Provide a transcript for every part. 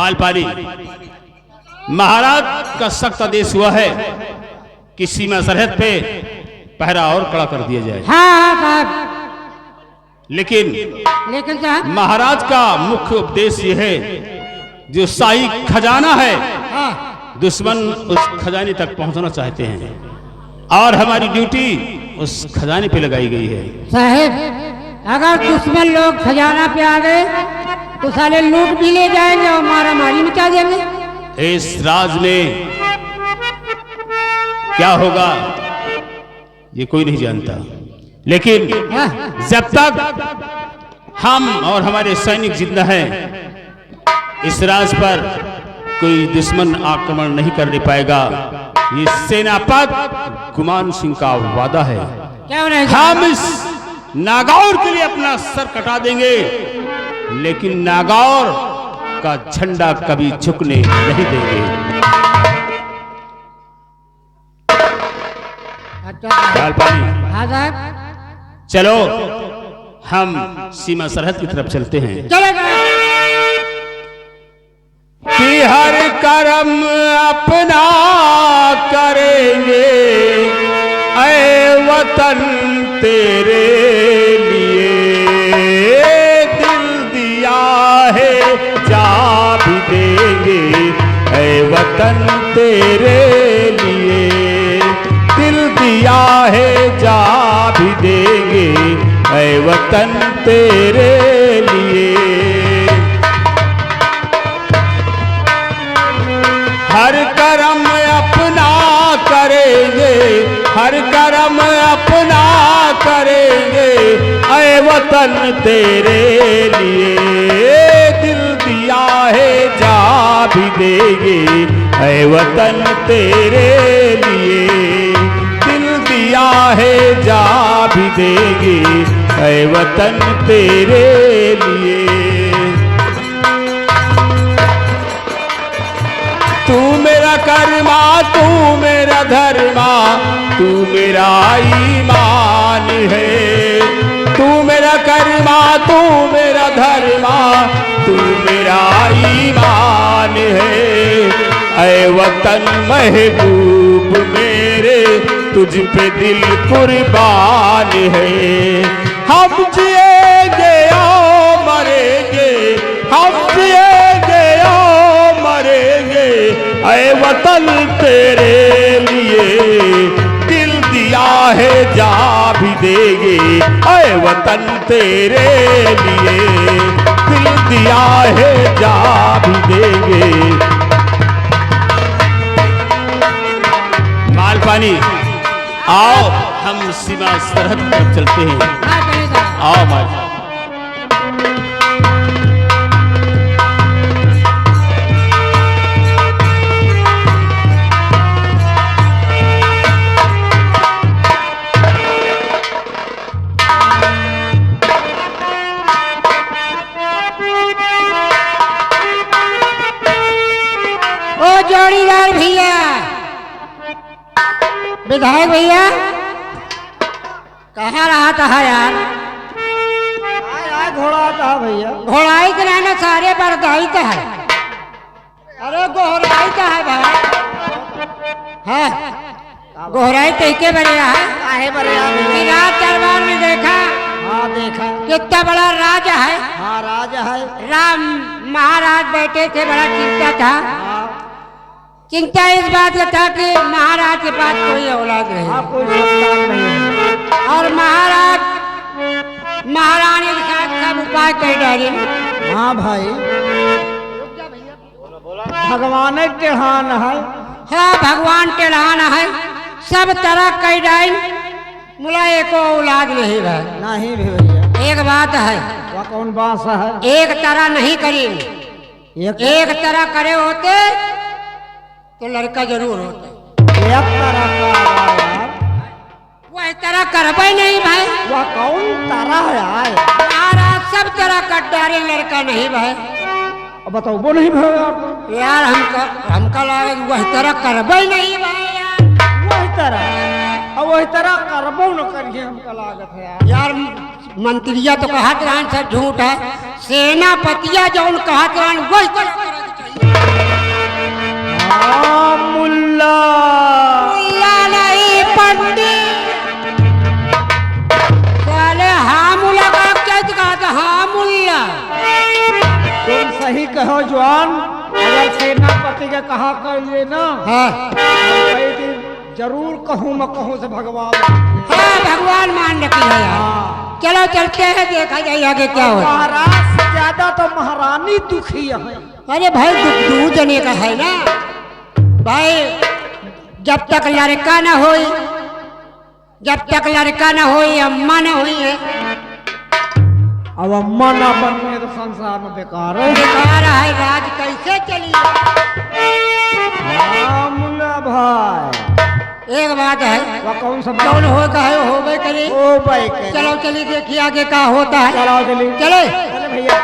मालपानी, महाराज का सख्त आदेश हुआ है कि सीमा सरहद पे पहरा और कड़ा कर दिया जाए। हाँ साहब। लेकिन साहब महाराज का मुख्य उपदेश यह है, जो शाही खजाना है, हाँ। दुश्मन उस खजाने तक पहुंचना चाहते हैं और हमारी ड्यूटी उस खजाने पे लगाई गई है। साहब अगर दुश्मन लोग खजाना पे आ गए तो साले लूट भी ले जाएंगे और मारा मारी मचा देंगे। इस राज में क्या होगा ये कोई नहीं जानता, लेकिन जब तक हम और हमारे सैनिक जिंदा हैं, इस राज पर कोई दुश्मन आक्रमण नहीं कर पाएगा। ये सेनापति गुमान सिंह का वादा है। हम इस नागौर के लिए अपना सर कटा देंगे, लेकिन नागौर का झंडा कभी झुकने नहीं देंगे। चलो हम सीमा सरहद की तरफ चलते हैं। कि हर कर्म अपना करेंगे ऐ वतन तेरे लिए, दिल दिया है जा भी देंगे ऐ वतन तेरे लिए, दिल दिया है जा भी देंगे ऐ वतन तेरे लिए। हर कर्म अपना करेंगे, हर कर्म अपना करेंगे ऐ वतन तेरे लिए, दिल दिया है जा भी देंगे ऐ वतन तेरे लिए, दिल दिया है जा भी देंगे ऐ वतन तेरे लिए। तू मेरा कर्मा, तू मेरा धर्मा, तू मेरा ईमान है, तू मेरा कर्मा, तू मेरा धर्मा, तू मेरा ईमान है। ऐ वतन महबूब मेरे, तुझ पे दिल कुर्बान है। हम जिएंगे और मरेंगे, हम जिएंगे और मरेंगे ऐ वतन तेरे लिए, दिल दिया है जा भी देंगे ऐ वतन तेरे लिए, दिल दिया है जा भी देंगे। मालपानी आओ हम सीमा सरहद पर चलते हैं। आओ मालपानी। जोड़ीदार भैया, विधायक भैया, कहाँ रहा था यार? घोड़ा था भैया, घोड़ाई के रहना सारे बरदाई का है। अरे गोहराई का है भाई। हाँ गोहराई तैके बने है। राज दरबार में देखा? हाँ देखा। कितना बड़ा राज है। हाँ राज है। राम महाराज बैठे थे, बड़ा चिंता था। हाँ। चिंता इस बात का था कि महाराज के पास कोई औलाद नहीं। हाँ कोई संतान नहीं। और महाराज महारानी के साथ सब उपाय कर डाले। हाँ भाई भगवान टेढ़ान है। हाँ भगवान टेढ़ान है, सब तरह कर डाल, मुला एको औलाद नहीं रहे। नहीं भी भैया। एक बात है, वह कौन बात है? एक तरह नहीं करी, एक तरह करे होते तो लड़का जरूर होता। एक तरह का वह तरह करबे नहीं भाई। वह कौन तरह है? महाराज सब तरह कर डाले, लड़का नहीं भाई। अब बताओ वो नहीं भाई यार हमका लगे वह तरह करबे नहीं भाई यार। वही तरह अब वही तरह करबो न करिए हमका लागत है यार। मंत्रिया तो कहत रहन सब झूठ है, सेनापतिया जौन कहत रहन वही तरह करे के चाहिए। हाँ मुल्ला। मुल्ला नहीं पंडित। साले हाँ मुल्ला का क्या कहा था? हाँ मुल्ला। तुम सही कहो जवान। अगर सेनापति के कहा कर लिए ना, हाँ कई दिन जरूर कहूँ मैं कहूँ से भगवान। हाँ भगवान मान रखी है यार। हाँ। चलो चलते हैं, देखा जाए आगे क्या होता है। महाराज से ज्यादा तो महारानी दुखी है। अरे भाई दू जने का है ना भाई। जब तक लड़का ना होई, जब तक लड़का ना होई अम्मा ना हुई है। अब अम्मा ना बनने तो संसार में बेकार है। बेकार है, राज कैसे चली। हाँ मुल्ला भाई। एक बात है, वह कौन सा कौन हो कहे हो भाई करे। ओ भाई के। चलो चलिए देखिए आगे क्या होता है। चलो चलिए। चले चले भैया।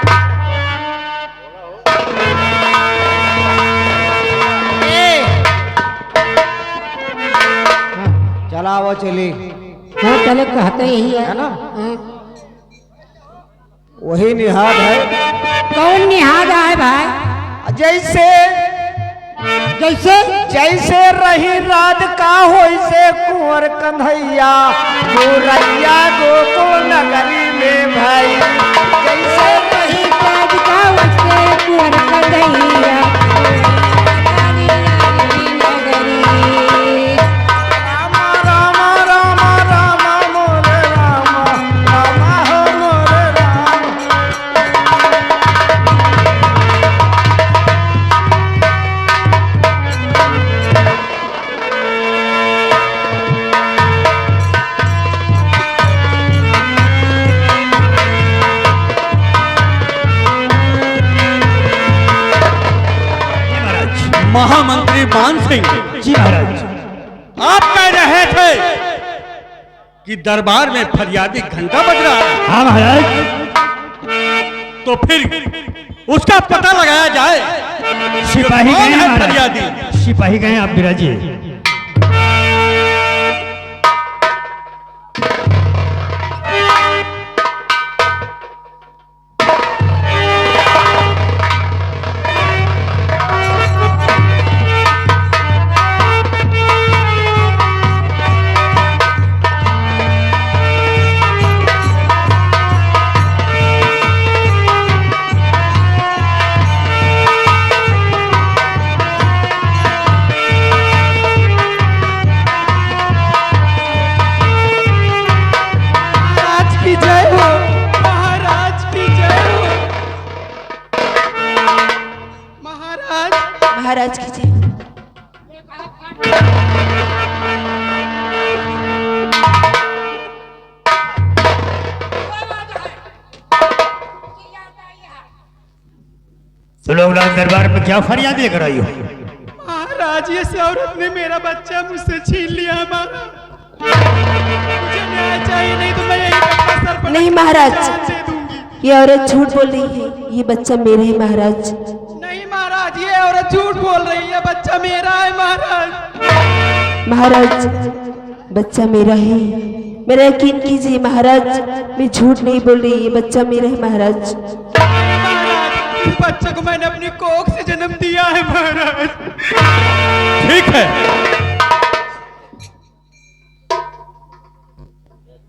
चला वो चली। हाँ चले कहते यही है ना? हाँ। वही निहाद है। कौन निहादा है भाई? जैसे जैसे जैसे रही रात का होइसे कुंवर कन्हैया गोरैया गोकुल नगरी में भाई। जैसे रही राज का वैसे कुंवर कन्हैया रामा रामा रामा रामा मोरे रामा रामा हो मोरे रामा। महामंत्री मान सिंह। जी महाराज। आप कह रहे थे कि दरबार में फरियादी घंटा बज रहा है। हाँ महाराज। तो फिर उसका पता लगाया जाए। सिपाही कौन गए है महाराज। फरियादी? सिपाही गए, आप बिराजिए। महाराज की जय। तो लोग दरबार में क्या फरियाद लेकर आई हो? महाराज ये से औरत ने मेरा बच्चा मुझसे छीन लिया है महाराज। मुझे न्याय चाहिए, नहीं तो मैं यही बच्चा सर पर नहीं महाराज, दे दूंगी। ये औरत झूठ बोल रही है। ये बच्चा मेरा है महाराज। नहीं महाराज, ये औरत झूठ बोल रही है, बच्चा मेरा है महाराज। महाराज बच्चा मेरा है, मेरा यकीन कीजिए महाराज। मैं झूठ नहीं बोल रही, ये बच्चा मेरा है महाराज। इस बच्चे को मैंने अपनी कोख से जन्म दिया है महाराज। ठीक है,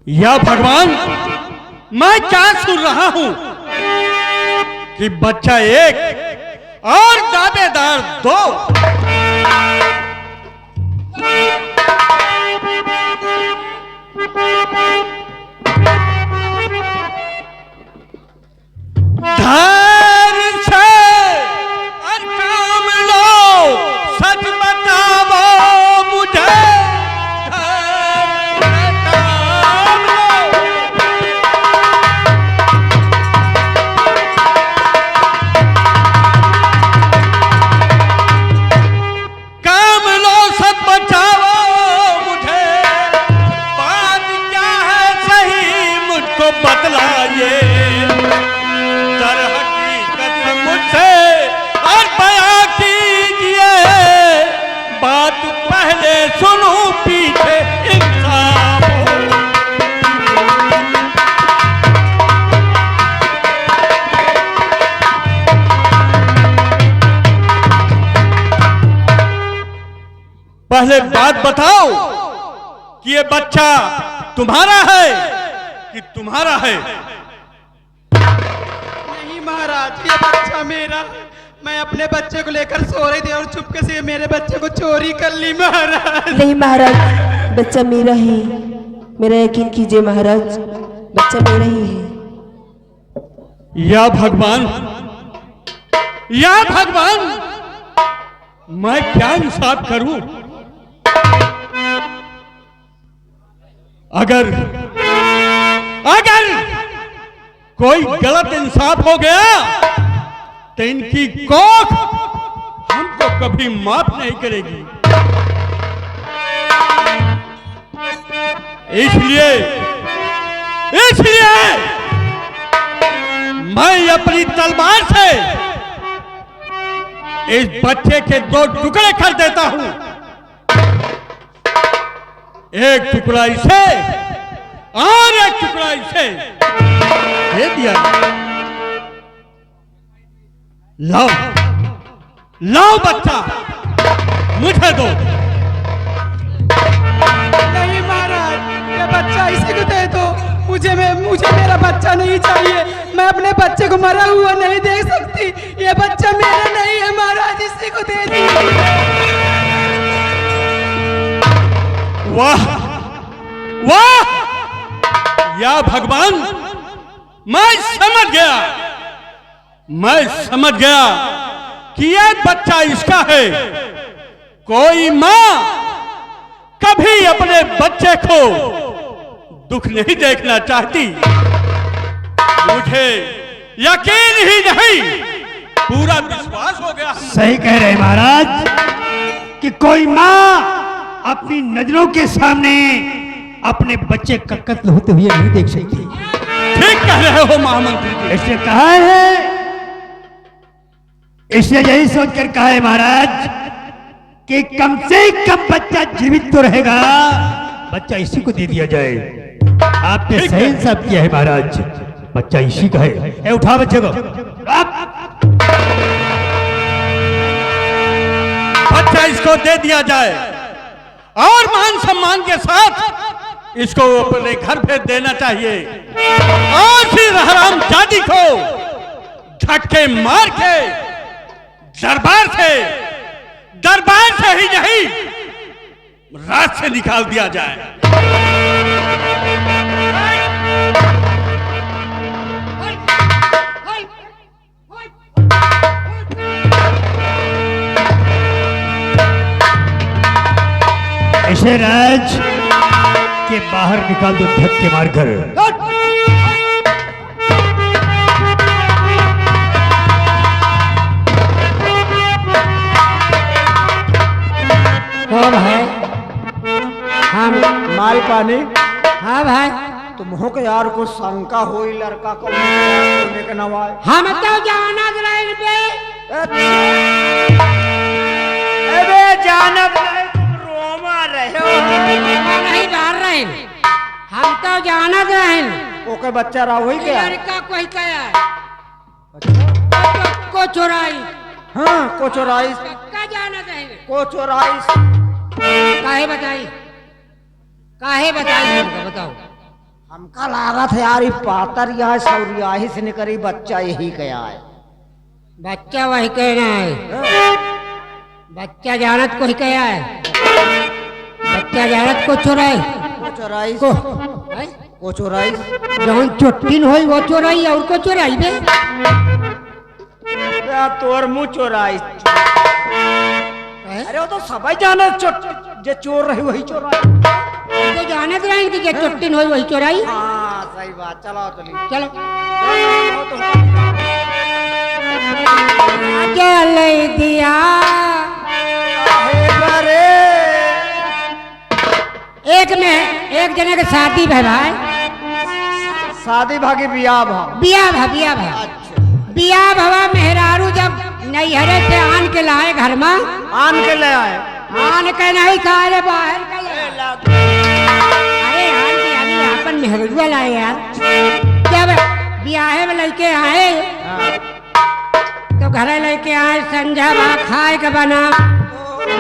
या भगवान, मैं क्या सुन रहा हूं कि बच्चा एक और दावेदार दो। धैर्य से और काम लो, सच बताओ मुझे। धैर्य से काम लो। काम लो, सब बचाओ मुझे। बात क्या है सही मुझको बतलाइए। दर हकीकत मुझसे और बयां कीजिए। बात पहले सुनो, पीछे इंसाफ हो। पहले बात बताओ कि ये बच्चा तुम्हारा है कि तुम्हारा है? नहीं महाराज, ये बच्चा मेरा। मैं अपने बच्चे को लेकर सो रही थी और चुपके से मेरे बच्चे को चोरी कर ली महाराज। नहीं महाराज, बच्चा मेरा है, मेरा यकीन कीजिए महाराज, बच्चा मेरा ही है। या भगवान, या भगवान, मैं क्या इंसाफ करूं? अगर कोई गलत इंसाफ हो गया तो इनकी कोख हमको कभी माफ नहीं करेगी। इसलिए मैं अपनी तलवार से इस बच्चे के 2 टुकड़े कर देता हूं। एक टुकड़ा इसे और एक टुकड़ा इसे दे दिया। लाओ बच्चा, मुझे दो। नहीं महाराज, ये बच्चा इसी को दे दो। मुझे मेरा बच्चा नहीं चाहिए। मैं अपने बच्चे को मरा हुआ नहीं देख सकती। ये बच्चा मेरा नहीं है महाराज, इसी को दे दीजिए। वाह वाह, या भगवान, मैं समझ गया कि यह बच्चा इसका है। कोई मां कभी अपने बच्चे को दुख नहीं देखना चाहती। मुझे यकीन ही नहीं, पूरा विश्वास हो गया। सही कह रहे महाराज कि कोई माँ अपनी नजरों के सामने अपने बच्चे का कत्ल होते हुए नहीं देख सकती। ठीक कह रहे हो महामंत्री जी। इसने कहा है, इसने यही सोचकर कहा है महाराज कि कम से कम बच्चा जीवित तो रहेगा, बच्चा इसी को दे दिया जाए। आपने सही इंसाफ किया है महाराज, बच्चा इसी का है। ए, उठा बच्चे को। बच्चा इसको दे दिया जाए और मान सम्मान के साथ इसको अपने घर भेज देना चाहिए। और फिर हराम जादी को धक्के मार के दरबार से ही नहीं, रात से निकाल दिया जाए। इसे राज के बाहर निकाल दो धक्के मारकर। कौन है? हम। माल पानी हाँ भाई, तुम हो के यार को शंका हो लड़का को होने के नवाए। हम तो जानत रहे पे। अबे जानत नहीं, तुम रोमा रहे हो। नहीं डाल रहे, हम तो जानत रहे। ओके बच्चा रहा वही क्या? लड़का कोई क्या को चोराई। हाँ को चोराई, पक्का जानत है। को चोराई। काहे बताई हमको बताओ। हमका लागत है यार, पातर यहाँ सौरिया ही से निकली, बच्चा यही गया है। बच्चा वही कहना है, बच्चा जानत को ही कहा है। बच्चा जानत को चोराई को चोराई जौन चोटिन होई वो चोराई और को चोराई बे। तोर मुँह चोराई। अरे वो तो सबाई जाने जो चोर रही वही चोराई। तो जानत रहे कि जो चोटिन होई वही चोराई। हाँ सही बात। चलो चलो चल दिया एक जने के शादी भाई शादी भागी बिया भवा मेहरारू जब नैहरे से आन के लाए घर में। आन के ले आए। आन के नहीं खाए बाहर का। अरे आन के अभी अपन मेहरुआ लाए यार। जब ब्याहे में लड़के आए तो घर लेके आए, संझा भा खाए के बना,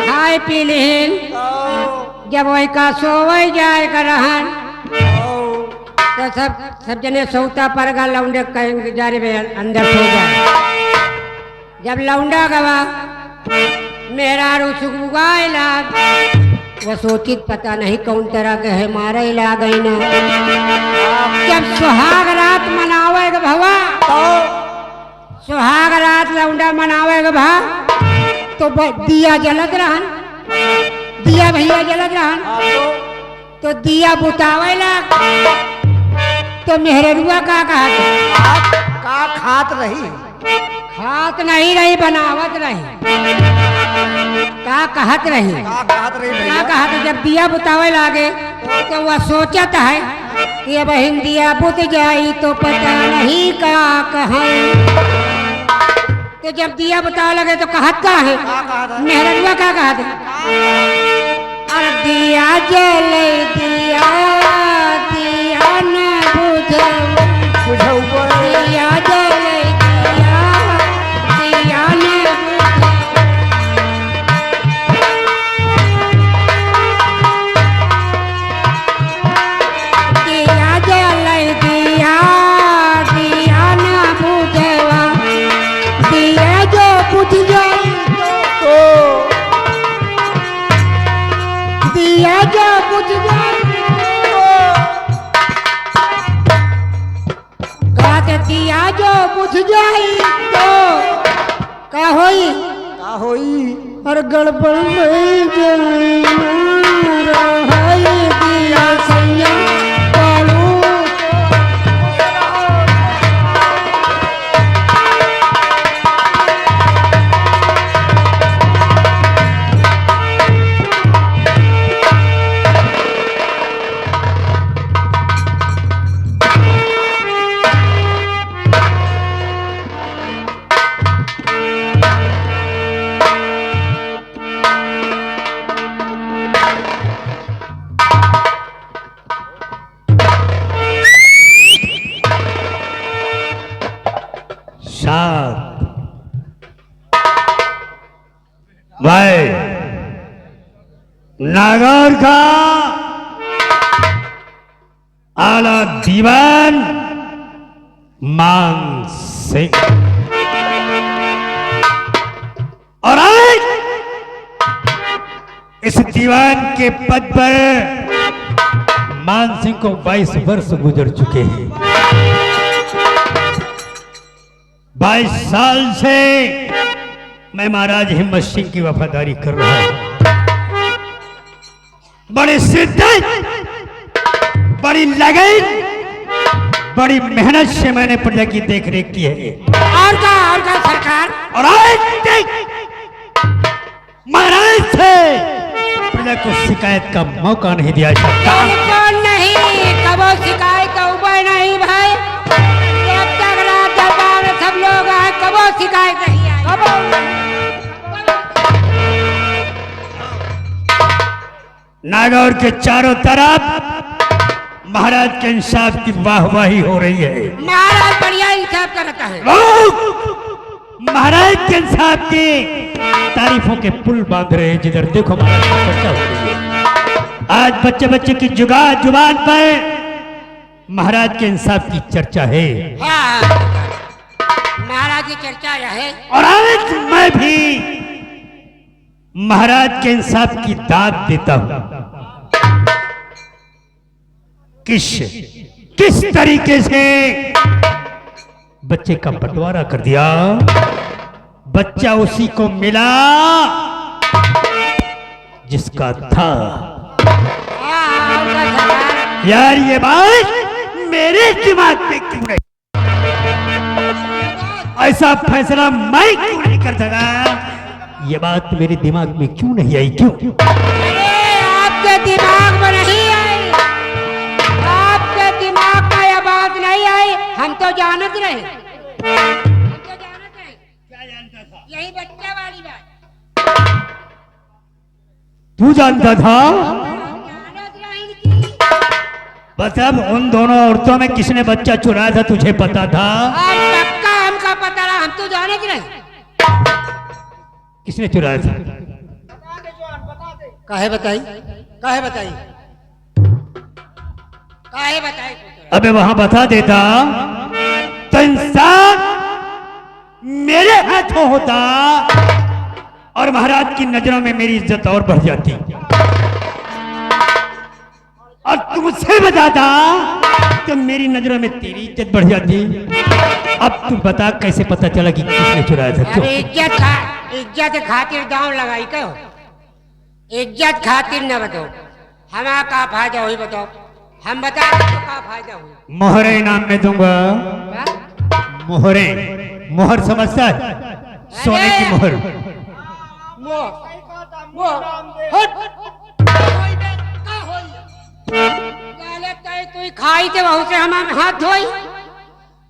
खाए पी लेन। जब वही का सोवई जाए का रहन तो सब जने सौता पर गा लौंडे कहेंगे जा रे बे अंदर सो जाए। जब लौंडा गवा मेरा रुसुगाए लाग वो सोचित पता नहीं कौन तरह के है मारे ला गई ना। जब सुहाग रात मनावेगा भवा सुहाग रात लौंडा मनावेगा भा तो दिया जलत रहन दिया भैया जलत रहन तो दिया बुतावे लाग तो मेहरुआ का खात रही खात नहीं रही बनावत रही का कहत रही का कहत जब दिया बुतावे लागे तो वह सोचत है कि अब हिंदिया बुत जाई तो पता नहीं का कहाँ। तो जब दिया बुतावे लगे तो कहत का है मेहरुआ का कहत और दिया जले दिया दिया न बुझे दिया जले दिया न दिया जले दिया दिया न बुझेवा दिया जो बुझ जाए तो दिया जो बुझ जाए कहते दिया जो बुझ जाई तो का होई और गड़बड़ में जाई ना रहाई दिया सैया कालू भाई नागौर का आला दीवान मान सिंह और आज इस दीवान के पद पर मान सिंह को 22 वर्ष गुजर चुके हैं। 22 साल से मैं महाराज हिम्मत सिंह की वफादारी कर रहा हूं। बड़ी शिद्दत बड़ी लगन बड़ी मेहनत से मैंने प्रजा की देख रेख की है। और का सरकार और आज तक महाराज से प्रजा को शिकायत का मौका नहीं दिया जाता। कौन नहीं कबो शिकायत का उपाय नहीं भाई। जब तक रात दरबार में सब लोग आए कबो शिकायत नहीं आई नागौर के चारों तरफ महाराज के इंसाफ की वाहवाही हो रही है। महाराज बढ़िया इंसाफ करता है। महाराज के इंसाफ की तारीफों के पुल बांध रहे हैं। जिधर देखो महाराज की चर्चा हो रही है। आज बच्चे बच्चे की जुबान पर महाराज के इंसाफ की चर्चा है। हाँ, महाराज की चर्चा यह है। और आज मैं भी महाराज के इंसाफ की दाद देता हूं। किस तरीके से बच्चे का बंटवारा कर दिया। बच्चा उसी को मिला जिसका था। यार ये बात मेरे दिमाग में क्यों नहीं, ऐसा फैसला मैं क्यों नहीं कर सका। ये बात मेरे दिमाग में क्यों नहीं आई। क्यों आपके दिमाग में नहीं आई। आपके दिमाग में यह बात नहीं आई। हम तो जानत रहे। क्या जानता था। यही बच्चा वाली बात तू जानता था। जानत रही थी। बता उन दोनों औरतों में किसने बच्चा चुराया था तुझे पता था। पक्का हमका पता रहा। हम तो जानत रहे। किसने चुराया था। बता दे। काहे बताई काहे बताई काहे बताई अबे वहां बता देता तो इंसान मेरे हाथों होता और महाराज की नजरों में मेरी इज्जत और बढ़ जाती, और तुमसे बताता तो मेरी नजरों में तेरी इज्जत बढ़ जाती। अब तू बता कैसे पता चला कि किसने चुराया था? अरे इज्जत खातिर दांव लगाई क्यों? इज्जत खातिर न बताओ, हमारा का फायदा हुई बताओ, हम बता तो का फायदा हुई? मोहरे इनाम में दूंगा। मोहरे, मोहर समझता है? सोने की मोहर। तू खाई थे वहां से हम हाथ धोई।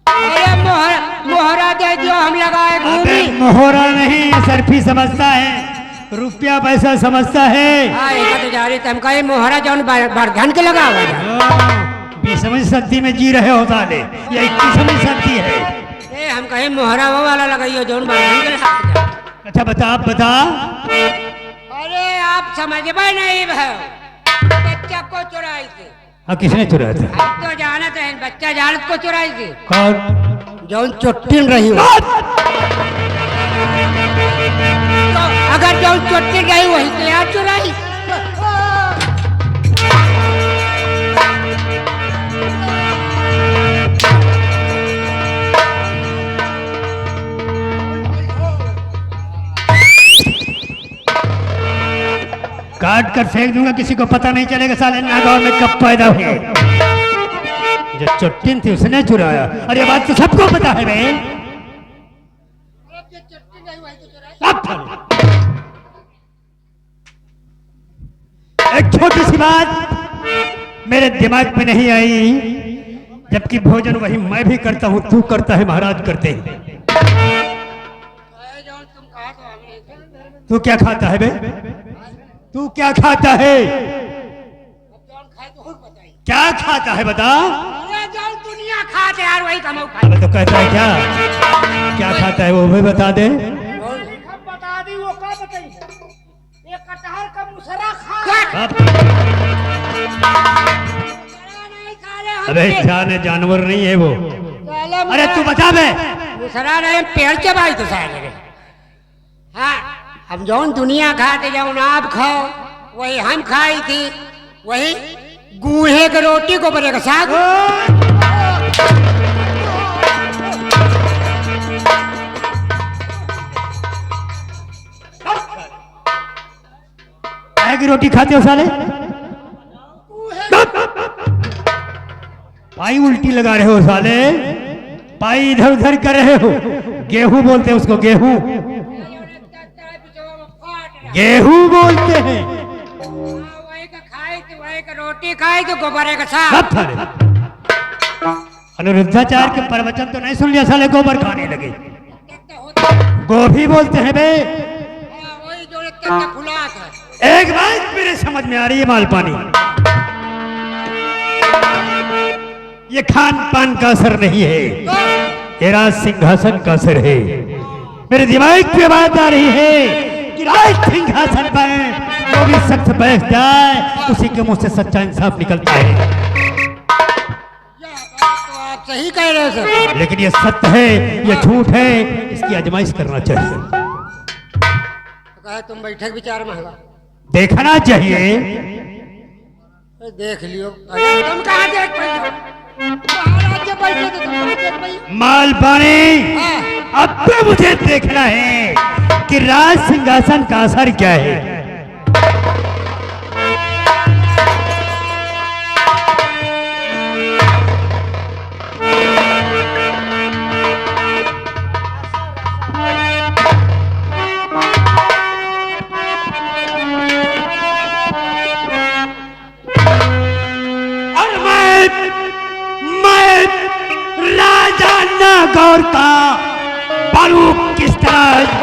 अरे मोहरा दे दियो, हम लगाए घूमी। मोहरा नहीं, सर्फी समझता है, रुपया पैसा समझता है। तो जा रही तुम कहीं मोहरा जौन बर्धन के लगा हुआ है। 20वीं सदी में जी रहे हो साले, ये 21वीं सदी है। हम कहीं मोहरा वो वाला लगाइयो जौन बर्धन के लगा। अच्छा बता, आप बता। अरे आप समझ में नहीं भाई, बच्चा को चुराई थी। हाँ, किसने चुराया था? अब तो जानत है, बच्चा जानत को चुराई थी। कौन? जौन चुट्टिन रही हो। तो अगर जौन चुट्टिन रही वही तो यार चुराई। काट कर फेंक दूंगा, किसी को पता नहीं चलेगा साले नागौर में कब पैदा हुए। जो चुट्टिन थी उसने चुराया। अरे बात तो सबको पता है बे। एक छोटी सी बात मेरे दिमाग में नहीं आई, जबकि भोजन वही मैं भी करता हूँ, तू करता है, महाराज करते हैं। तू क्या खाता है बे? तू क्या खाता है? क्या खाता है बता? दुनिया खाते यार वही कमाऊ अबे तो कहता है क्या? क्या खाता है वो भी बता दे। बता दी वो क्या बताई? ये कटहल का मुसरा खा। अबे जाने जानवर नहीं है वो। अरे तू बता बे। मुसरा नहीं, पेड़ चबाई तो सारे। हाँ, हम जौन दुनिया खाते जौन आप खाओ वही हम खाई थी, वही गूहे के रोटी को बने का साग। काय की रोटी खाते हो साले? पाई उल्टी लगा रहे हो साले, पाई इधर उधर कर रहे हो। गेहूं बोलते हैं उसको, गेहूं गेहूं बोलते हैं। वही का खाई थी, वही का रोटी खाई तो गोबरे का साग। अनुरुद्धाचार्य के प्रवचन तो नहीं सुन लिया साले, गोबर खाने लगे। गोभी बोलते हैं बे। वही जो फुला था। एक बात मेरे समझ में आ रही है मालपानी, ये खान पान का असर नहीं है, तेरा सिंहासन का असर है। मेरे दिमाग पे बात आ रही है कि राज सिंहासन पर जो भी शख्स बैठ जाए उसी के मुंह से सच्चा इंसाफ निकलता है। तो आप सही कह रहे हो सर, लेकिन ये सत्य है, ये झूठ है, इसकी आजमाइश करना चाहिए। कहा तुम बैठक विचार में होगा, देखना चाहिए। देख लियो। अरे तुम कहाँ देख पाई? महाराज जब बैठे थे तुम कहाँ देख पाई? मालपानी, अब तो मुझे देखना है कि राज सिंहासन का असर क्या है। और मैं राजा नागौर का बालू किस तरह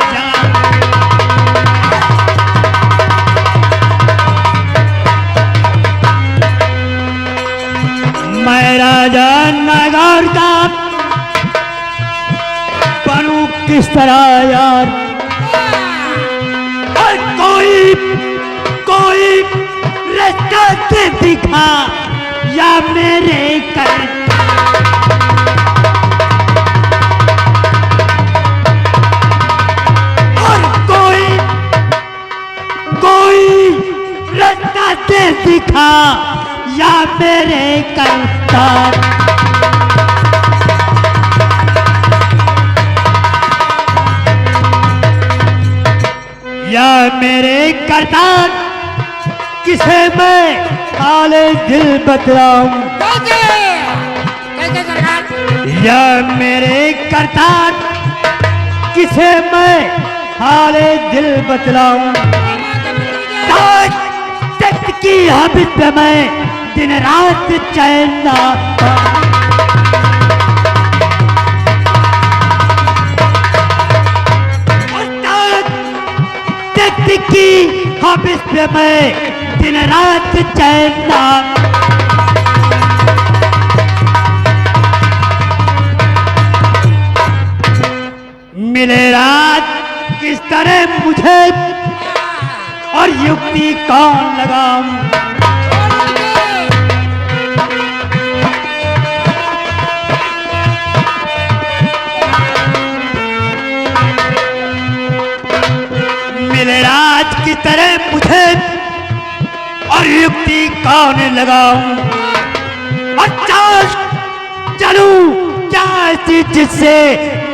मैं राजा नागौर का बनू किस तरह यार। और कोई रास्ता से दिखा या मेरे कर और कोई रास्ता से दिखा या मेरे करतार या मेरे करतार किसे मैं हाले दिल बतलाऊं कैसे सरकार? या मेरे करतार किसे मैं हाले दिल बतलाऊं ताज तख्त की हाबित पे मैं दिन रात चैन ना पाऊं। तख्त की हाबिस पे मैं दिन रात चैन ना मिले रात किस तरह मुझे और युक्ति कौन लगाऊं मिले रात की तरह मुझे और युक्ति कौन लगाऊं अच्छा चलूं क्या ऐसी जिससे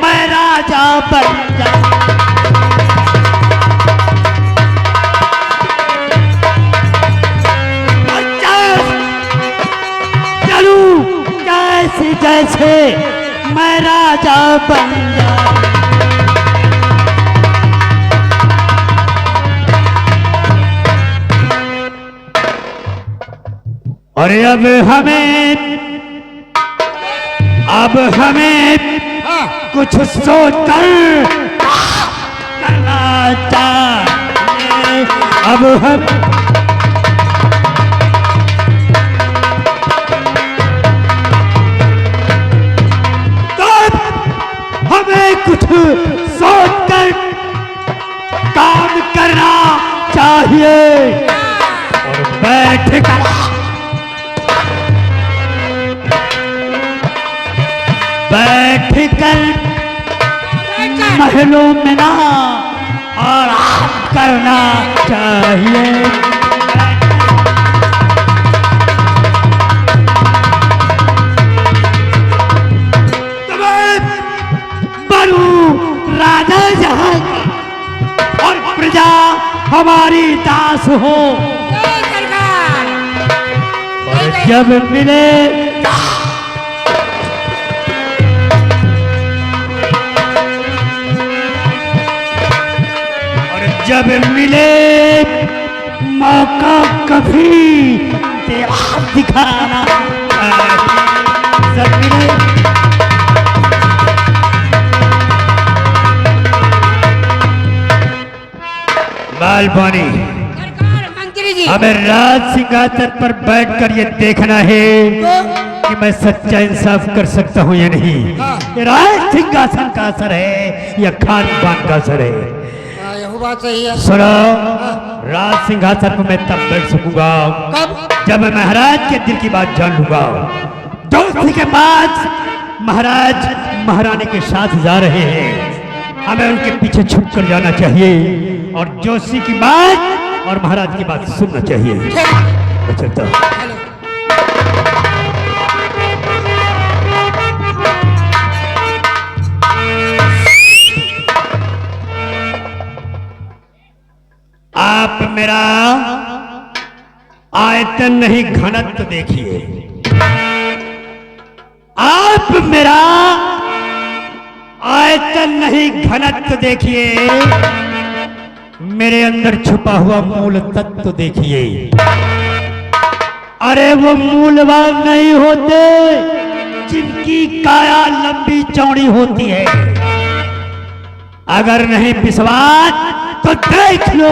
मैं राजा बन जाऊं अच्छा चलूं क्या ऐसी जैसे मैं राजा बन जाऊं और अब हमें कुछ सोच कर करना चाहिए अब हम तो हमें कुछ सोच कर काम करना चाहिए और बैठ कर महलों में ना आराम करना चाहिए बनू राजा जहां और प्रजा हमारी दास हो और जब मिले जब मिले मौका कभी तेरा दिखाना सब मिले बालबानी मंत्री जी हमें राज सिंहासन पर बैठकर ये देखना है कि मैं सच्चा इंसाफ कर सकता हूँ या नहीं ये राज सिंहासन का असर है या खान पान का असर है बात सही है। सुनो राज सिंहासन पर मैं तब बैठ सकूंगा जब मैं महाराज के दिल की बात जान लूंगा दोस्ती के बाद महाराज महारानी के साथ जा रहे हैं हमें उनके पीछे छुप कर जाना चाहिए और जोशी की बात और महाराज की बात सुनना चाहिए चलता आप मेरा आयतन नहीं घनत्व देखिए आप मेरा आयतन नहीं घनत्व देखिए मेरे अंदर छुपा हुआ मूल तत्व देखिए अरे वो मूलवान नहीं होते जिनकी काया लंबी चौड़ी होती है अगर नहीं विश्वास तो देख लो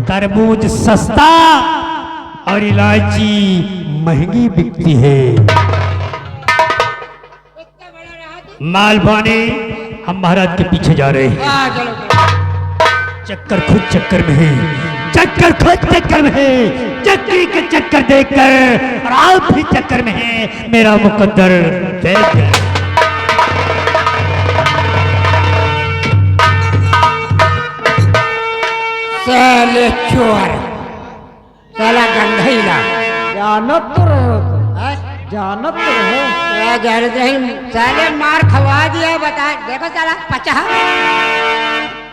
तरबूज सस्ता और इलायची महंगी बिकती है मालवानी हम महाराज के पीछे जा रहे हैं चक्कर खुद चक्कर में है चक्कर खुद चक्कर में है, चक्की के चक्कर देखकर और आप भी चक्कर में है, मेरा मुकद्दर देख। साले चोर, साला गंधईला। जानत तो रहो तुम, हैं? जानत तो रहो। क्या जानते हैं? साले मार खवा दिया, बता देखो साला पचा,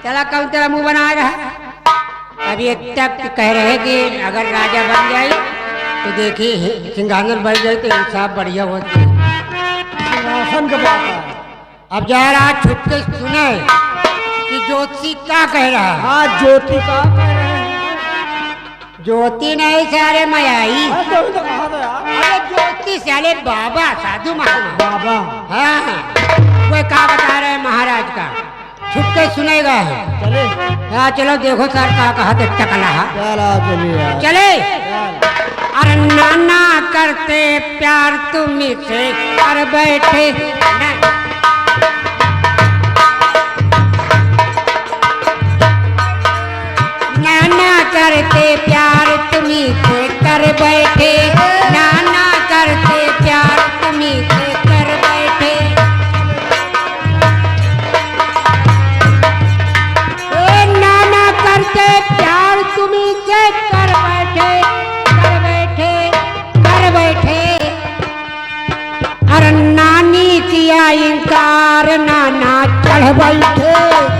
साला कौन तेरा मुंह बना रहा है। अभी एक तक कह रहे कि अगर राजा बन जाए तो देखिए सिंहासन बढ़ जाए तो इंसाफ बढ़िया होती है। सिंहासन का बात है। अब जा रहा छुप के सुने कि ज्योतिषी क्या कह रहा है। हाँ ज्योति का कह रहे हैं। ज्योति नहीं सारे मयाई। हाँ, तो अभी तो कहा था यार। अरे ज्योति साले बाबा साधु महात्मा। बाबा हाँ वो क्या बता रहे हैं महाराज का, छुप के सुनेगा है। चले, हाँ चलो देखो सर कहा तो टकला चलो चलिए यार। चले। अरे नाना करते प्यार तुम से कर बैठे नाना करते प्यार तुम्ही से कर बैठे, नाना करते प्यार तुम्ही से कर बैठे। ए नाना करते प्यार तुम्ही से कर बैठे, कर बैठे, कर बैठे। अरे नानी किया इनकार, नाना चढ़ बैठे।